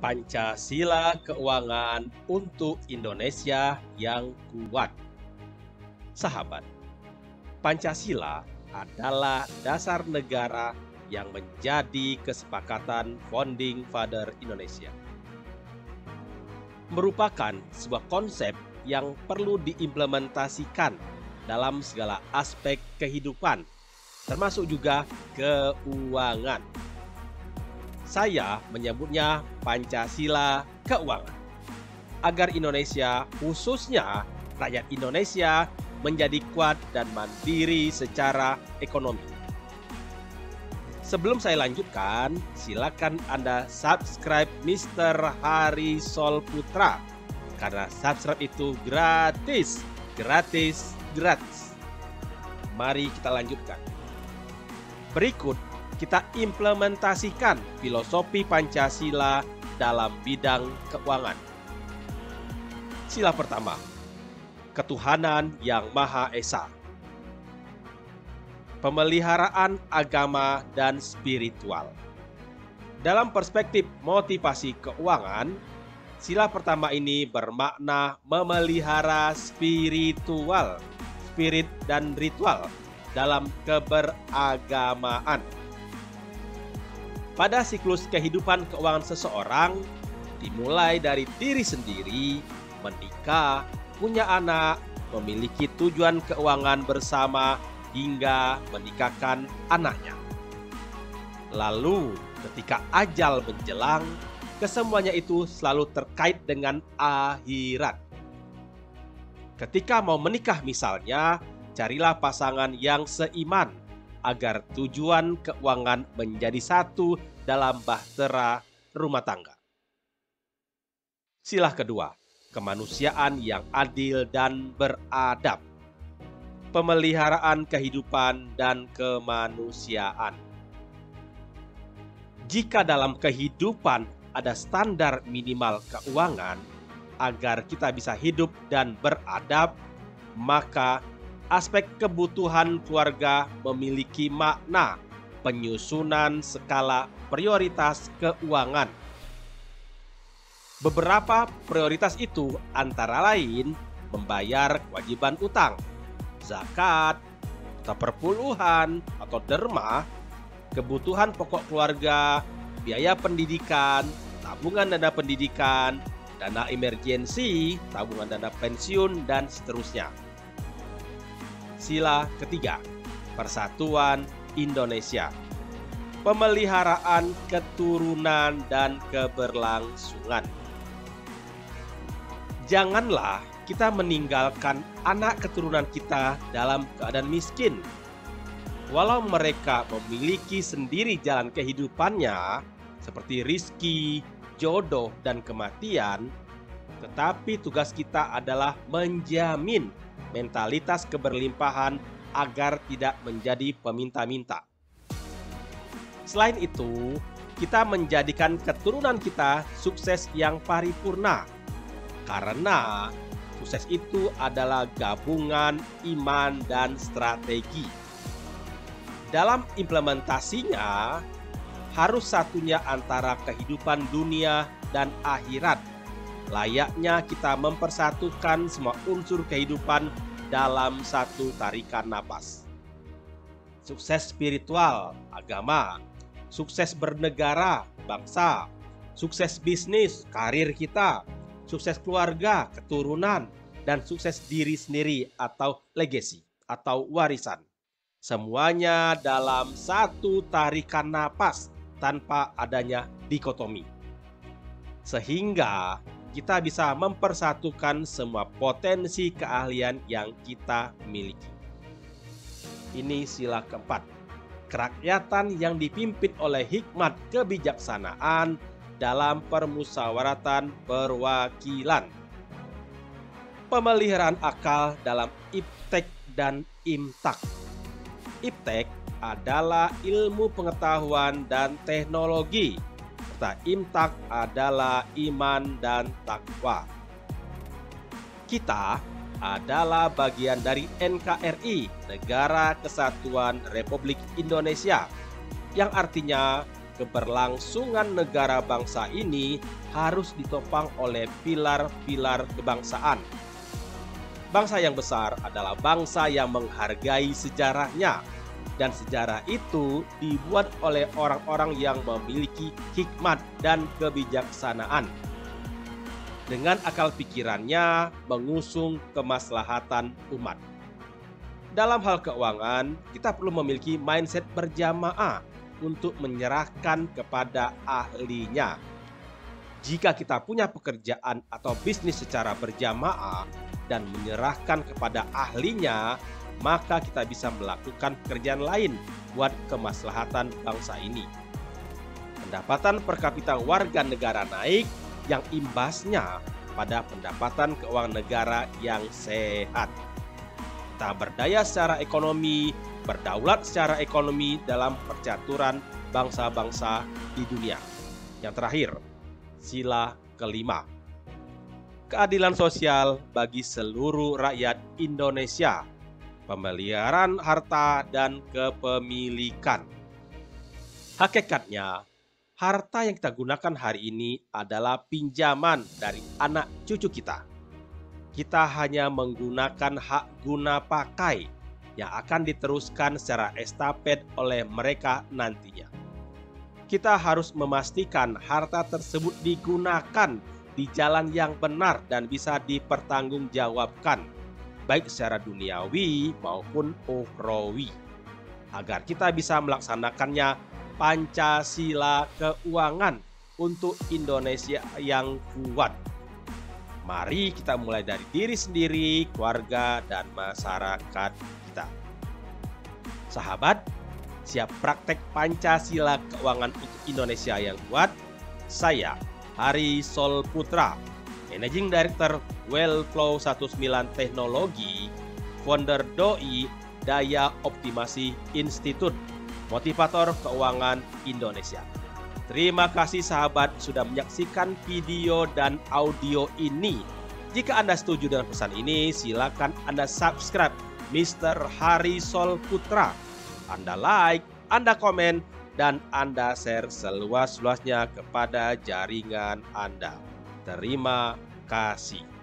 Pancasila Keuangan untuk Indonesia yang Kuat. Sahabat, Pancasila adalah dasar negara yang menjadi kesepakatan Founding Father Indonesia. Merupakan sebuah konsep yang perlu diimplementasikan dalam segala aspek kehidupan, termasuk juga keuangan. Saya menyebutnya Pancasila Keuangan, agar Indonesia, khususnya rakyat Indonesia, menjadi kuat dan mandiri secara ekonomi. Sebelum saya lanjutkan, silakan Anda subscribe Mr. Hari Sol Putra, karena subscribe itu gratis. Mari kita lanjutkan. Berikut kita implementasikan filosofi Pancasila dalam bidang keuangan. Sila pertama, ketuhanan yang Maha Esa. Pemeliharaan agama dan spiritual. Dalam perspektif motivasi keuangan, sila pertama ini bermakna memelihara spiritual, spirit dan ritual dalam keberagamaan. Pada siklus kehidupan keuangan seseorang, dimulai dari diri sendiri, menikah, punya anak, memiliki tujuan keuangan bersama, hingga menikahkan anaknya. Lalu, ketika ajal menjelang, kesemuanya itu selalu terkait dengan akhirat. Ketika mau menikah misalnya, carilah pasangan yang seiman, agar tujuan keuangan menjadi satu dalam bahtera rumah tangga. Sila kedua, kemanusiaan yang adil dan beradab. Pemeliharaan kehidupan dan kemanusiaan. Jika dalam kehidupan ada standar minimal keuangan agar kita bisa hidup dan beradab, maka aspek kebutuhan keluarga memiliki makna penyusunan skala prioritas keuangan. Beberapa prioritas itu antara lain membayar kewajiban utang, zakat, atau perpuluhan atau derma, kebutuhan pokok keluarga, biaya pendidikan, tabungan dana pendidikan, dana emergensi, tabungan dana pensiun, dan seterusnya. Sila ketiga, Persatuan Indonesia. Pemeliharaan keturunan dan keberlangsungan. Janganlah kita meninggalkan anak keturunan kita dalam keadaan miskin. Walau mereka memiliki sendiri jalan kehidupannya, seperti rizki, jodoh, dan kematian, tetapi tugas kita adalah menjamin mentalitas keberlimpahan agar tidak menjadi peminta-minta. Selain itu, kita menjadikan keturunan kita sukses yang paripurna, karena sukses itu adalah gabungan iman dan strategi. Dalam implementasinya, harus satunya antara kehidupan dunia dan akhirat. Layaknya kita mempersatukan semua unsur kehidupan dalam satu tarikan napas. Sukses spiritual, agama, sukses bernegara, bangsa, sukses bisnis, karir kita, sukses keluarga, keturunan, dan sukses diri sendiri atau legacy atau warisan. Semuanya dalam satu tarikan napas tanpa adanya dikotomi. Sehingga kita bisa mempersatukan semua potensi keahlian yang kita miliki. Ini sila keempat, kerakyatan yang dipimpin oleh hikmat kebijaksanaan dalam permusyawaratan perwakilan. Pemeliharaan akal dalam iptek dan imtak. Iptek adalah ilmu pengetahuan dan teknologi, serta imtak adalah iman dan takwa. Kita adalah bagian dari NKRI, Negara Kesatuan Republik Indonesia, yang artinya keberlangsungan negara bangsa ini harus ditopang oleh pilar-pilar kebangsaan. Bangsa yang besar adalah bangsa yang menghargai sejarahnya, dan sejarah itu dibuat oleh orang-orang yang memiliki hikmat dan kebijaksanaan. Dengan akal pikirannya mengusung kemaslahatan umat. Dalam hal keuangan, kita perlu memiliki mindset berjamaah untuk menyerahkan kepada ahlinya. Jika kita punya pekerjaan atau bisnis secara berjamaah dan menyerahkan kepada ahlinya, maka kita bisa melakukan pekerjaan lain buat kemaslahatan bangsa ini. Pendapatan per kapita warga negara naik yang imbasnya pada pendapatan keuangan negara yang sehat. Kita berdaya secara ekonomi, berdaulat secara ekonomi dalam percaturan bangsa-bangsa di dunia. Yang terakhir, sila kelima. Keadilan sosial bagi seluruh rakyat Indonesia. Pemeliharaan harta dan kepemilikan. Hakikatnya, harta yang kita gunakan hari ini adalah pinjaman dari anak cucu kita. Kita hanya menggunakan hak guna pakai yang akan diteruskan secara estafet oleh mereka nantinya. Kita harus memastikan harta tersebut digunakan di jalan yang benar dan bisa dipertanggungjawabkan, baik secara duniawi maupun ukhrawi, agar kita bisa melaksanakannya Pancasila keuangan untuk Indonesia yang kuat. Mari kita mulai dari diri sendiri, keluarga, dan masyarakat kita. Sahabat, siap praktek Pancasila keuangan untuk Indonesia yang kuat? Saya, Hari Sol Putra, Managing Director Wellflow 19 Teknologi, founder Doi Daya Optimasi Institute, motivator keuangan Indonesia. Terima kasih sahabat sudah menyaksikan video dan audio ini. Jika Anda setuju dengan pesan ini, silakan Anda subscribe Mr. Hari Sol Putra. Anda like, Anda komen, dan Anda share seluas-luasnya kepada jaringan Anda. Terima kasih.